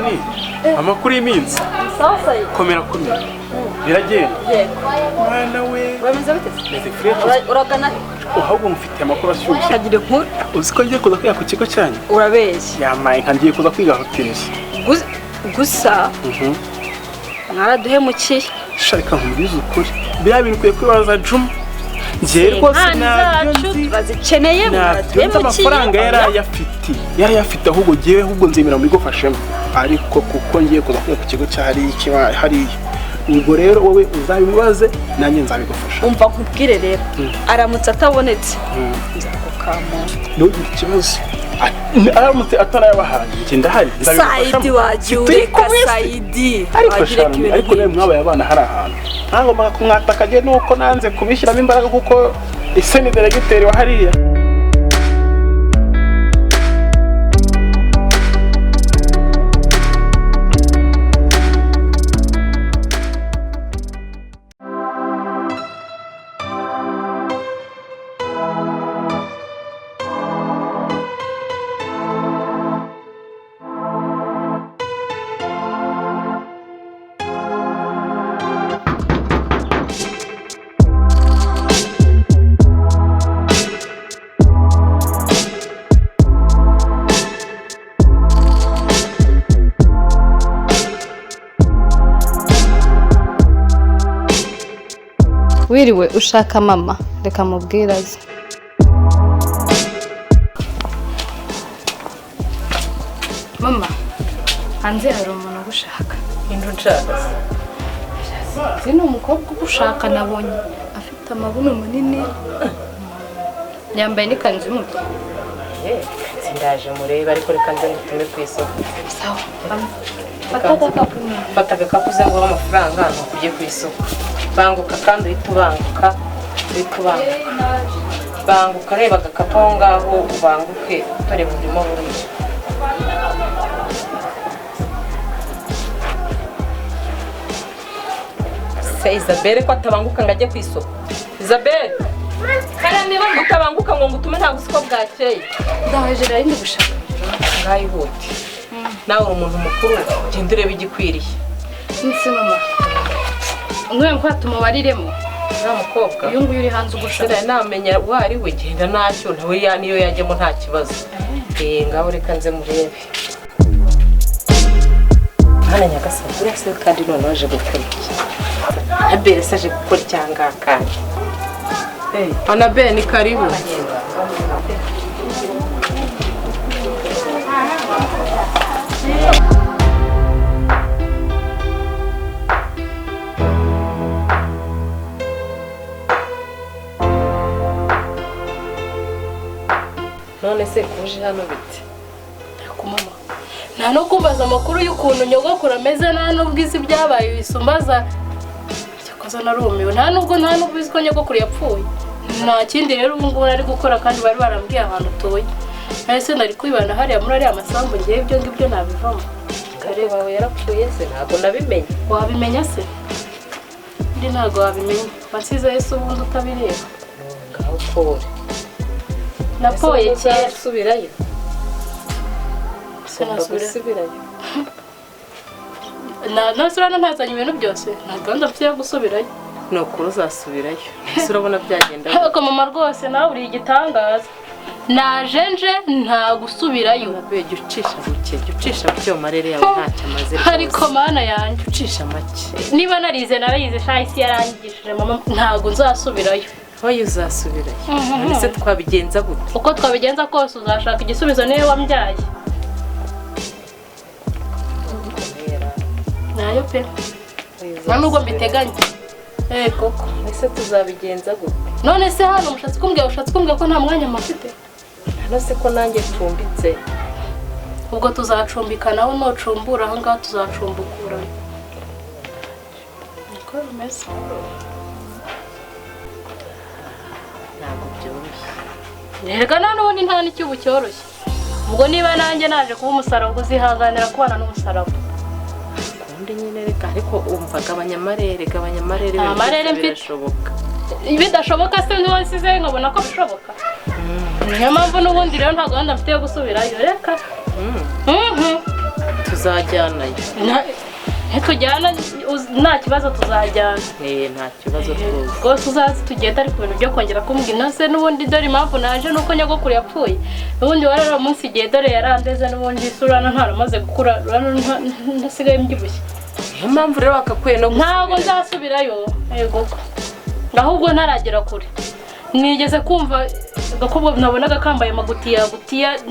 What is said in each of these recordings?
Shani amakuru y'iminsi sasa komera biragenda mwana we urameze bite meze fresh uragana ahubwo mufite amakuru ashyushye kagire nkuru uzi ko ngiye kuza kwiga ku kigo cyanyu urabeshye yamaye nkangiye kuza kwiga hoteli gusa mwaraduhemukiye sharika nkubwize ukuri biriya bintu ukwiye kwibaza Juma ngiye rwose nabyo bazikeneye mwaraduhemukiye amafaranga yari afite ahubwo ngiye ahubwo nzemera muri gufashemo ariko kuko ngiye kuza kwiga ku kigo cyari ubwo rero wowe uzabimubaze nanjye nzabigufasha umva nkubwire rero aramutse atabonetse nzakukamo ntugire ikibazo aramutse atarayabahaye njye ndahari Saidi wagiureka Saidi ariko rero mwabaye abana hari ahantu ntagomba kumwatakaje nuko nanze kubishyiramo imbaraga kuko iseni delegiteri wa hariya Wiriwe ushaka mama reka mubwiraze mama hanze hari umuntu ugushaka indu nshaka zino umukobwa ugushaka nabonye afite amabuno manini yambaye n'ikanzu y'umutuku ndaje mureba ariko reka nze ngutume ku isoko sawa fata agakapu ngo amafaranga hano kujye ku isoko banguka kandi uhita banguka reba agakapu aho ngaho ubanguke utari burimo buriya se Isabelle ko atabanguka ngo ajye ku isoko Isabelle karame bangu utabanguka ngo ngutume nta gusiko bwakeye ndaje rero ndi gushaka ngayihute nawe uri umuntu mukuru genda urebe igikwiriye nse mama umwe mfata umubariremo nta mukobwa uyu nguyu uri hanze ugushaka namenya wari we genda ntacyo nawe niyo yajyemo nta kibazo ngaho reka nze murebe hano Nyagasani urase kandi none waje gukora iki Abel saje gukora cyangaka Anabel ni karibu none se kuje hano bite mama nta no kumbaza amakuru y'ukuntu nyogokuru ameze nta n'ubwizi byabaye bisumbaza cyakoze narumiwe nta nubwo uzi ko nyogokuru yapfuye nta kindi rero ubu ngubu ari gukora kandi bari barambwiye ahantu utuye nahise nari kwibana hariya muri ariya masambu ngewe ibyo ngibyo nabivamo kare wawe yarapfuye se ntabwo nabimenye wabimenya se ndi ntabwo wabimenya wansize yese ubundi utabireba ngaho pole napoye kera subirayo sinasubirayo nasubira ntazanye ibintu byose nta gahunda mfite yo gusubirayo ni ukuri uzasubirayo ese urabona byagenda ariko mama rwose nawe uri igitangaza naje nje nta gusubirayo jya ucisha buke mu marere yawe ntacyo amaze ariko mana yanjye ucisha make niba narize shahisi yarangishije mama ntago nzasubirayo hoye uzasubirayo ese twabigenza gute uko twabigenza kose uzashaka igisubizo niwe wambyaye nayo pe nubwo mbiteganya koko ese tuzabigenza gute none se hano ushatse kumbwira ko nta mwanya mufite hano se ko nanjye tumbitse ubwo tuzacumbikanaho nucumbura aho ngaho tuzacumbukura niko bimeze ntabwo byoroshye rega n'ubundi nta n'icyubu cyoroshye ubwo niba nanjye naje kuba umusaraba uzihanganira kubana n'umusaraba ubundi nyine reka ariko umvaga abanyamarere birashoboka bidashoboka se ntiwasize nkabona ko bishoboka niyo mpamvu n'ubundi rero nta gahunda mfite yo gusubirayo reka tuzajyanayo. Ntitujyana nta kibazo tuzajyana. Nta kibazo rwose. Rwose uzazi tugenda ariko ibintu byo kongera kumbwira se n'ubundi dore impamvu naje nuko nyogokuru yapfuye. N'ubundi warara munsi igihe dore yarandeze n'ubundi surana ntaramaze gukura ntasigaye mbyibushye. Niyo mpamvu rero bakakwiye no gusubira. Ntabwo nzasubirayo. Yego. Ahubwo ntaragera kure. Nigeze kumva gakobwa nabonaga kambaye magutiya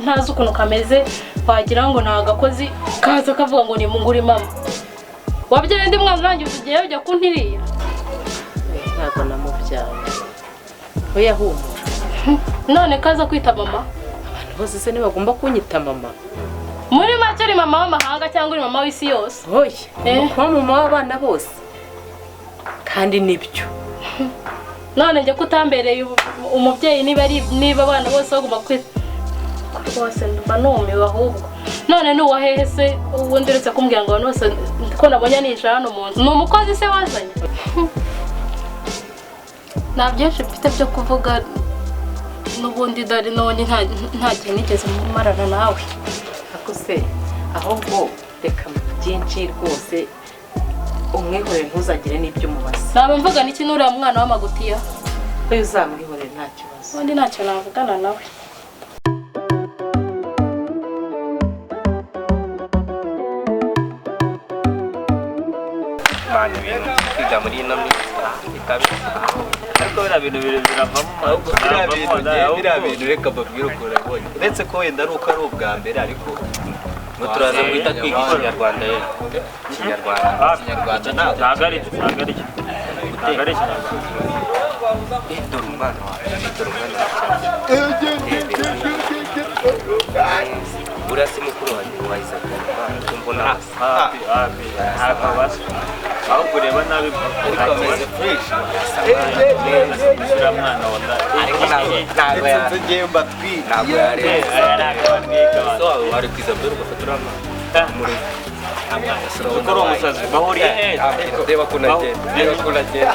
ntazi ukuntu kameze wagira ngo nta gakozi kaza kavuga ngo ni munguri mama. Wabyaye ndi mwana nanjye ugiye ujya kuntiriya. Ntabwo namubyaye. Oya humura. None kaza kwita mama. Abantu bose se ntibagomba kunyita mama. Muri make ari mama w'amahanga cyangwa uri mama w'isi yose? Oya. Kuba mama w'abana bose. Kandi nibyo. None njye kutambereye umubyeyi niba abana bose bagomba kwita. Rwose mba numiwe ahubwo. None nuwahehe se ubundi uretse kumbwira ngo abantu bose ko nabonye nisha hano mu nzu. Ni umukozi se wazanye? Nta byinshi mfite byo kuvuga n'ubundi dore none nta gihe nigeze marana nawe. Ako se ahubwo reka byinshi rwose umwihorere ntuzagire n'ibyo mubaza. Naba mvuga n'iki n'uriya mwana w'amagutiya? Oya uzamwihorere nta kibazo. Ubundi ntacyo navugana nawe. Mani ibintu kwiga muri ino minsi ariko biriya bintu biravamo biriya bintu reka mbabwire uko urabonye uretse ko wenda ari uko ari ubwa mbere ariko ngo turaza guhita twiga ikinyarwanda rero ikinyarwanda ntabwo ari dore umwana wawe urasi mukuru wanjye wahize kumbona ahubwo ureba nabi ariko ameze fresh mwana wanda ntabwo yagiye mbatwi ntabwo yareba so wari kwiza mbere ugafata urama muri ukora umusazi bahuriye reba kunagenda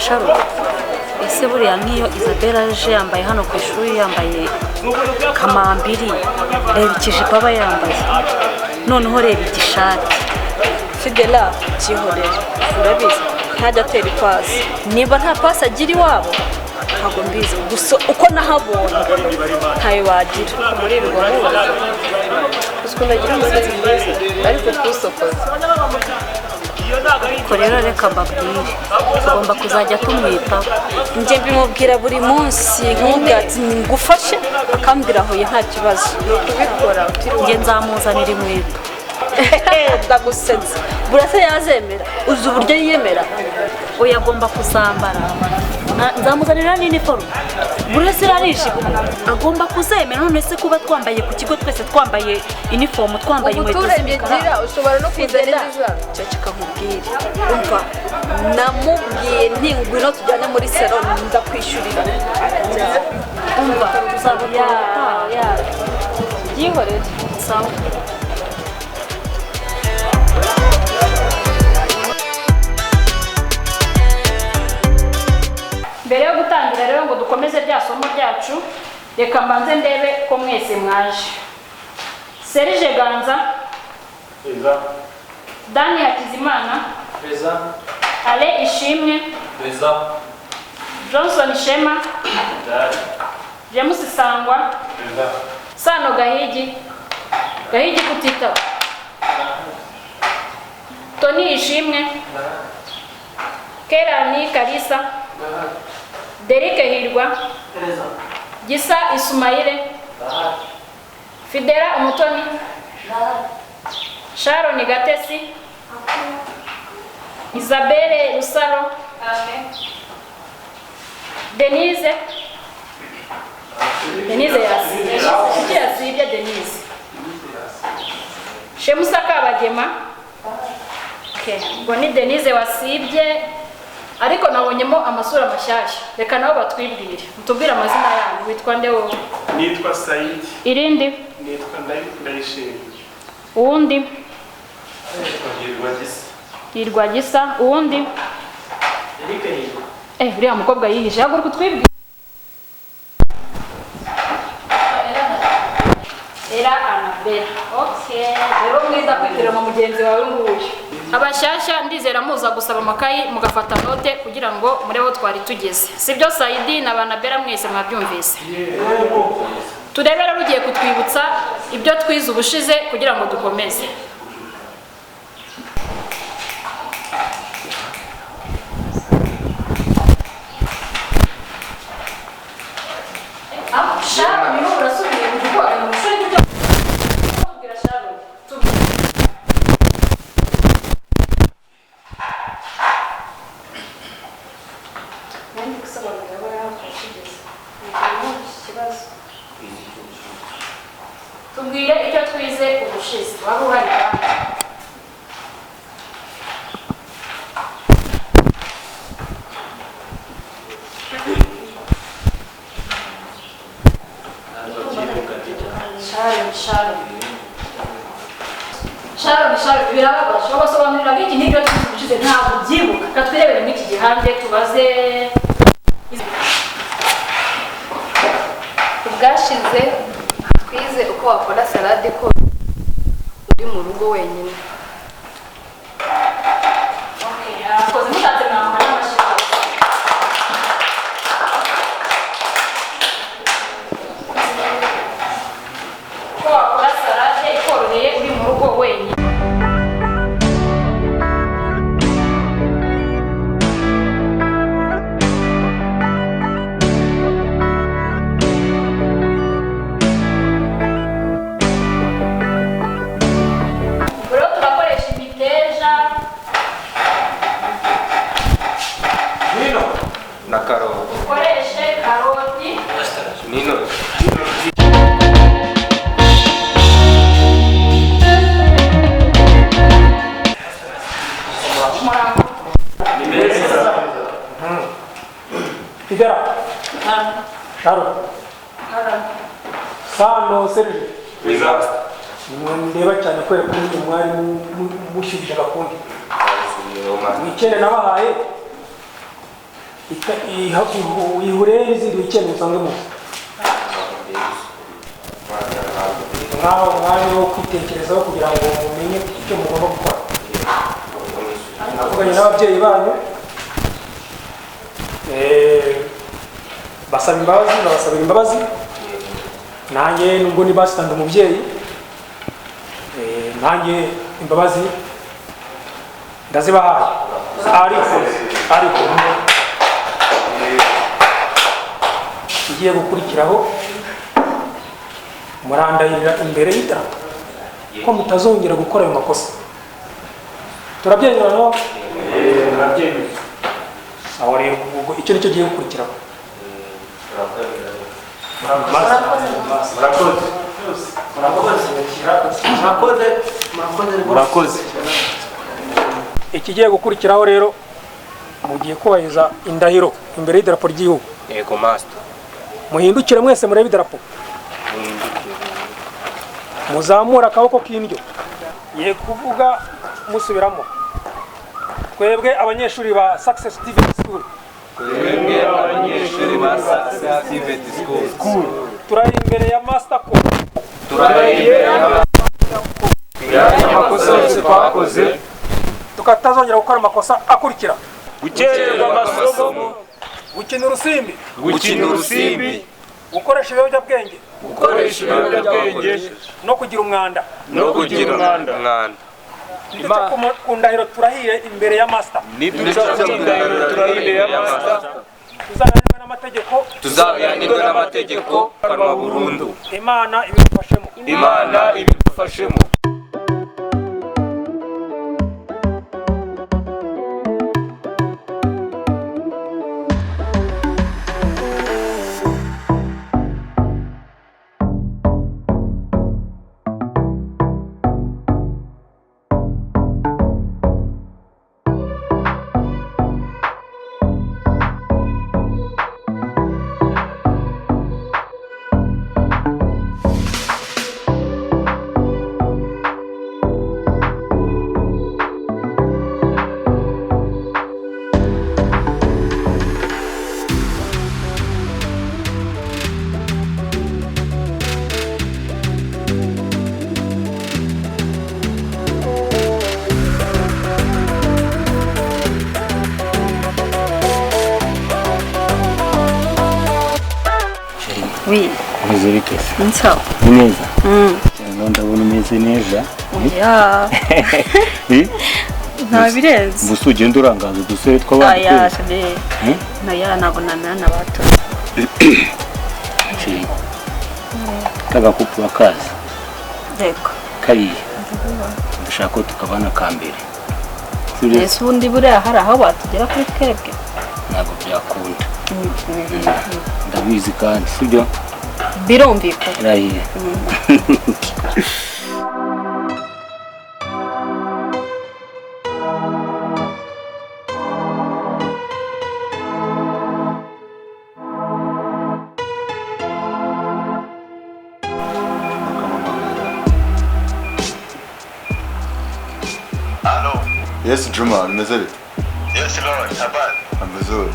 Sharo ese buriya nk'iyo Isabelle aje yambaye hano ku ishuri yambaye kamambiri reba ikijipo aba yambaye noneho reba igishati Fidela cyihorera urabizi ntajya atera ipasi niba nta pasi agira iwabo ntabwo mbizi gusa uko nahabonye ntayo wagira muri rwanda gusa ndagira umusatsi mwiza ariko kusokoza ariko rero reka mbabwire tugomba kuzajya tumwitaho njye mbimubwira buri munsi nk'ubwira ati ngufashe akambwira aho nta kibazo kubikora njye nzamuzanira inkweto ndagusetsa burase yazemera uzi uburyo yiyemera oya agomba kuzambara nzamuzanira n'iniforume burase iranishibu agomba kuzemera none se kuba twambaye ku kigo twese twambaye inifomu twambaye inkweto z'imikara ushobora no kwizera cyo kikamubwira umva namubwiye nti ngwino tujyane muri salon ndakwishyurira umva uzabona yihorere sawa Mbere yo gutangira rero ngo dukomeze rya somo ryacu reka mbanze ndebe ko mwese mwaje. Serge Ganza Peza. Dani Hakizimana Peza. Ale Ishimwe Peza. Johnson Shema Dad. James Sangwa, Sano Gahigi, Gahigi Kutita, Tony Ishimwe, Kerani Kalisa, Derek Hirwa, Gisa Ismaile, Fidela Umutoni, Sharon Gatesi, Isabelle Rusaro, Denise yasibye Denise, Shemusa Kabagema, ngo ni Denise wasibye ariko nabonyemo amasura mashyashya, reka nabo batwibwire mutubwire amazina yanyu. Witwa nde wowe? Nitwa Said. Irindi? Nitwa Ndayishimiye. Uwundi? Hirwa Gisa. Uwundi? Uriya mukobwa yihishe, haguruka utwibwire. Era Anabela. Okay, rero mwiza kwitira mu mugenzi wawe nguyu. Abashyashya ndizera muza gusaba amakayi mugafata note kugira ngo mureho twari tugeze. Sibyo Saidi na Anabela mwese mwabyumvise? Turebera rugiye kutwibutsa ibyo twize ubushize kugira ngo dukomeze. Sharon, you urasubiye kugikora mu ishuri ryo kubwira Sharon. Nandi kusobanurira barahakugeze. Ikibazo. Tubwire icyo twize ubushize. Waba uhari kandi. Sharon birababaje babasobanurira iki n'ibyo twisubije ntabwo byibuka. Katwirebere muri iki gihande tubaze ubwashize twize uko wakora salade ko uri mu rugo wenyine. Okay, koze mutatse namwe n'amashyi. Ko wakora salade ikoroheye uri mu rugo wenyine. Na karoti. Ukoreshe karoti. Nino. Fidela. Sharon. Sano Serge. Ndeba cyane ko yakunze mwari mushyushye gakundi. Wikende nabahaye. Ihure n'izindi wikende musange mu. Nkaho mwari wo kwitekerezaho kugira ngo mumenye icyo mugomba gukora. Navuganye n'ababyeyi banyu. Basaba imbabazi, nabasabira imbabazi. Nanjye nubwo nibasitanda umubyeyi. Nanjye imbabazi ndazibahaye. Ariko igiye gukurikiraho murandahirira imbere y'idarapo ko mutazongera gukora ayo makosa. Turabyemera no? Turabyemera. Aho rero ubwo icyo nicyo giye gukurikiraho. Murakoze. Ikigiye gukurikiraho rero mugiye kubahiriza indahiro imbere y'idarapo ry'igihugu. Yego master. Muhindukire mwese murebe idarapo. Muzamura akaboko k'indyo. Ye kuvuga musubiramo. Twebwe abanyeshuri ba Success Activity School. Turari imbere ya Master Co. Amakosa yose twakoze tukatazongera gukora amakosa akurikira: gukererwa amasomo, gukina urusimbi, gukoresha ibiyobyabwenge no kugira umwanda ku ndahiro turahiye imbere ya master tuzabihanirwe n'amategeko kanwa burundu Imana ibidufashemo Oui. Muzirike. Nsawa. Neza. Ndabona umeze neza. Ya. Nta birenze. Gusa ugenda urangaza udusore tw'abandi. Aya shade. Naya nabona nana bato. Kaga kupu akazi. Yego. Kari. Ndashaka ko tukabana kambere. Yesu undi buriya hari aho batugera kuri twebwe. Ntabwo byakunda. Ndabizi kandi sibyo birumvikana rahiye Hello. Yes, Juma, umeze bite? Yes, Lord, habari. Amazuri.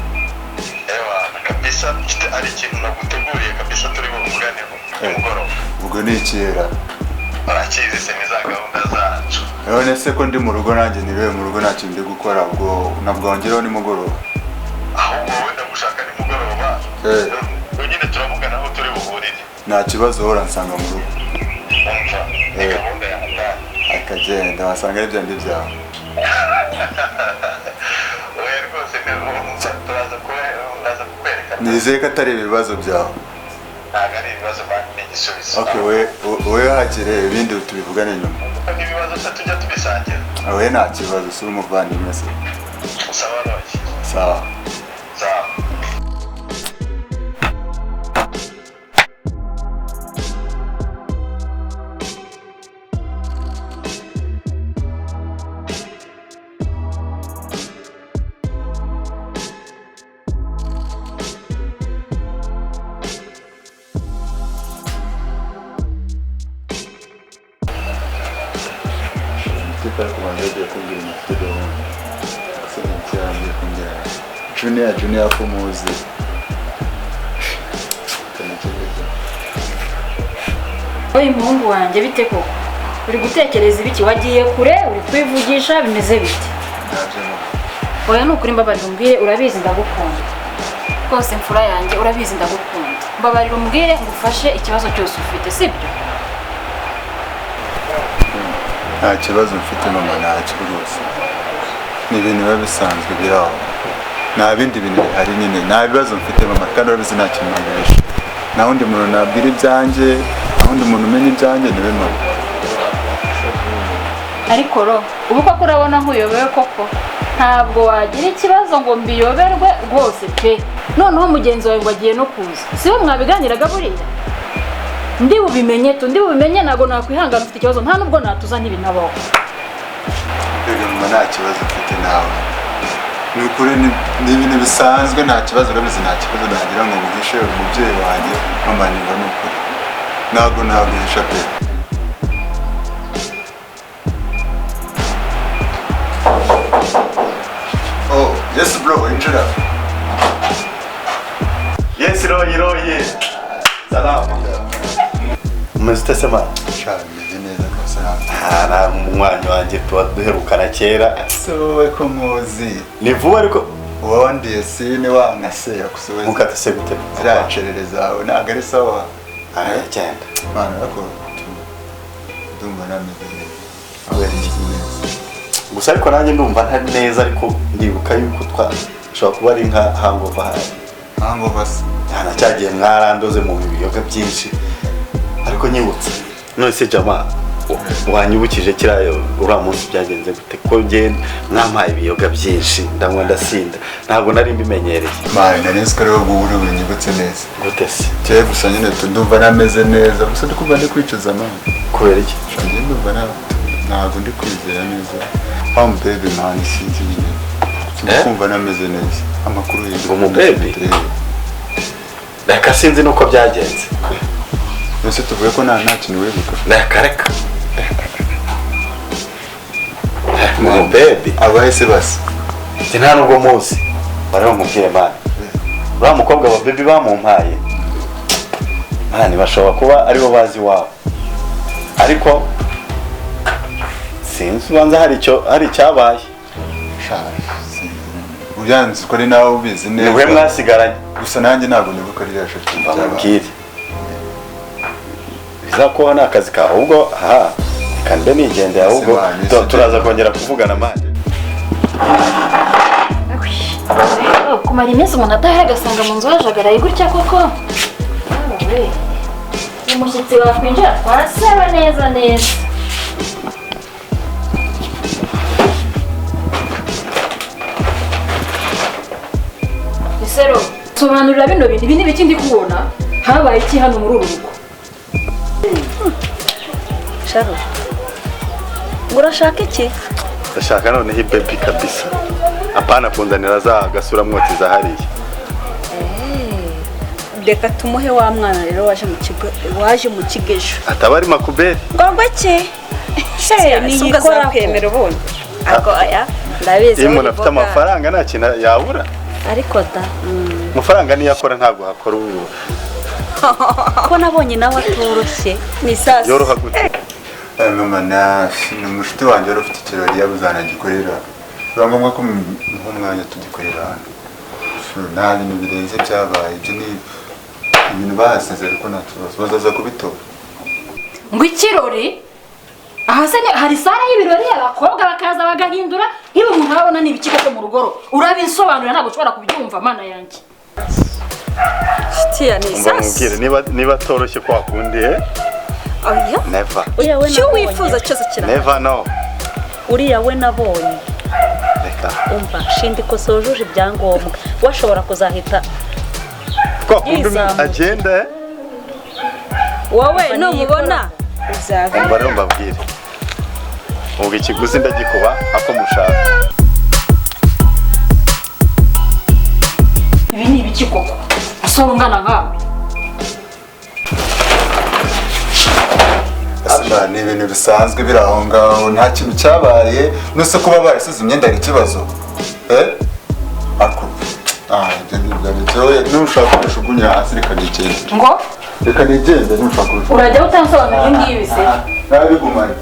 Kabisa ari ikintu naguteguriye kabisa turi buvuganeho umugoroba. Ubwo ni ikera. Arakizi se niza gahunda zacu. None se ko ndi mu rugo nanjye nibe mu rugo nta kintu ndi gukora ubwo nabwongeraho ni mugoroba. Ahubwo wenda gushaka ni mugoroba. Nyine turavugana aho turi buhurire. Nta kibazo hora nsanga mu rugo. Gahunda ya ndani. Akagenda wasanga ibyo ndi byawe. Oya rwose turaza kukwereka. Nizeye ko atari ibibazo byawe. Ntabwo ari ibibazo bandi igisubizo. Okay, we hakire ibindi tubivugane nyuma. Ibibazo se tujya tubisangira. We nta kibazo si umuvandimwe se. Sawa noki. Sawa. Sawa. Junior Fumuzi. Oyi muhungu wanjye bite koko uri gutekereza ibiki wagiye kure uri kwivugisha bimeze bite Oya nukuri mbabarira umbwire urabizi ndagukunda rwose mfura yanjye urabizi ndagukunda mbabarira umbwire ngufashe ikibazo cyose ufite sibyo Nta kibazo mfite mama ntacyo rwose ni ibintu biba bisanzwe biraho nta bindi bintu bihari nyine nta bibazo mfite mama kandi urabizi nta kintu nabwirisha nta wundi muntu nabwira ibyanjye nta wundi muntu umenya ibyanjye niwe mama ariko ro ubu koko urabona nk'uyobewe koko ntabwo wagira ikibazo ngo mbiyoberwe rwose pe noneho mugenzi wawe ngo agiye no kuza sibo mwabiganiraga buriya ndi bubimenye ntabwo nakwihangana ufite ikibazo nta nubwo natuza n'ibinabaho mama nta kibazo mfite nawe ni ukuri ni ibintu bisanzwe nta kibazo urabizi nta kibazo nagira ngo muhishe umubyeyi wanjye mama niba ni ukuri ntabwo nabihisha pe Oh, yes bro, injira. Yes, Royi. Salama. Umeze sema? Cyane neza kose. Umwanya wanjye tuba duherukana kera. Sowe ko muzi. Ni vuba ariko Uwandiye sine wankase yakusubiza. Mukate se gute? Ziracerereza aho ntabwo ari sawa. Aya cyenda. Mana yako. Ndumva nameze neza. Gusa ariko nanjye ndumva ntari neza ariko ndibuka yuko twashobora kuba ari nka hangover hari. Hangover se. Yana cyagiye mwarandoze mu biyoga byinshi. Ariko nyibutse. None se jama wanyibukije kirayo ura munsi byagenze gute ko nge mwampaye ibiyoga byinshi ndanywa ndasinda ntabwo nari mbimenyereye. Mari nari ko rero buri bunyibutse neza. Gute se? Cye gusa nyine ndumva nameze neza. Gusa ndikumva ndi kwicuza mama. Kubera iki? Nje ndumva ntabwo ndi kwizera neza. Am baby man sinzi nyine. Ndikumva nameze neza. Amakuru y'ingo mu baby. Reka sinzi nuko byagenze. Nose tuvuye ko nta kintu wibuka. Reka. Mu baby. Abahise basi. Nta nubwo munsi. Bari bamubwiye man. Uriya mukobwa wa baby bamumpaye. Mani bashobora kuba aribo bazi wabo. Ariko sinzi ubanza hari icyabaye. Ubyanze ko ari nawe ubizi neza. Niwe mwasigaranye. Gusa nanjye ntabwo nibuka ari yashaka bamubwire. Bizakuba ni akazi kawe ahubwo kandi nigendera ahubwo turaza kongera kuvugana mani. Kumara iminsi umuntu adahari agasanga mu nzu hajagaraye gutya koko. Umushyitsi wakwinjira twasaba neza. Isero, sobanurira bino bintu, ibi ni biki ndi kubona? Habaye iki hano muri uru rugo? Sharo. Urashaka iki? Ndashaka none hi baby kabisa. Apana kunzanira za gasura mwoti za hariya. Reka tumuhe wa mwana rero waje mu kigejo. Atabari makuberi. Ngorwa ki? Ni ikora kwemera ubundi. Ako aya ndabizi. Iyo umuntu afite amafaranga nta kintu yabura. Ariko da. Amafaranga niyo akora ntabwo hakora ubu. Ko nabonye nawe atoroshye. Ni sasa. Yoroha gute? Mama ni umushiti wanjye wari ufite ikirori yabuzanagikorera. Biba ngombwa ko nk'umwanya tugikorera hano. Nta bintu birenze byabaye. Ibyo ni ibintu bahasize ariko nta kibazo. Bazaza kubitora. Ngo ikirori? Aha se hari sare y'ibirori abakobwa bakaza bagahindura ibi umuntu arabona ni ibiki koko mu rugoro. Urabisobanurira ntabwo ushobora kubyumva mana yanjye. Shitiya ni sasa. Niba toroshye kwa kundi Oya. Never. Cyo wifuza cyose kira. Never no. Uriya we nabonye. Reka. Umva shindi ko sojuje ibyangombwa. Washobora kuzahita. Kwa kundi agenda. Wowe no mubona uzaga. Umva rero mbabwire. Ubwo ikiguzi ndagikuba ako mushaka. Ibi ni ibiki koko? Asoro ngana ngawe. Ni ibintu bisanzwe biri aho ngaho nta kintu cyabaye nuse kuba barasize imyenda ari ikibazo ako nushaka kujugunya hasi reka nigende ngo reka nigende nushaka kujugunya urajya utansobanurira ngibi se nabigumanye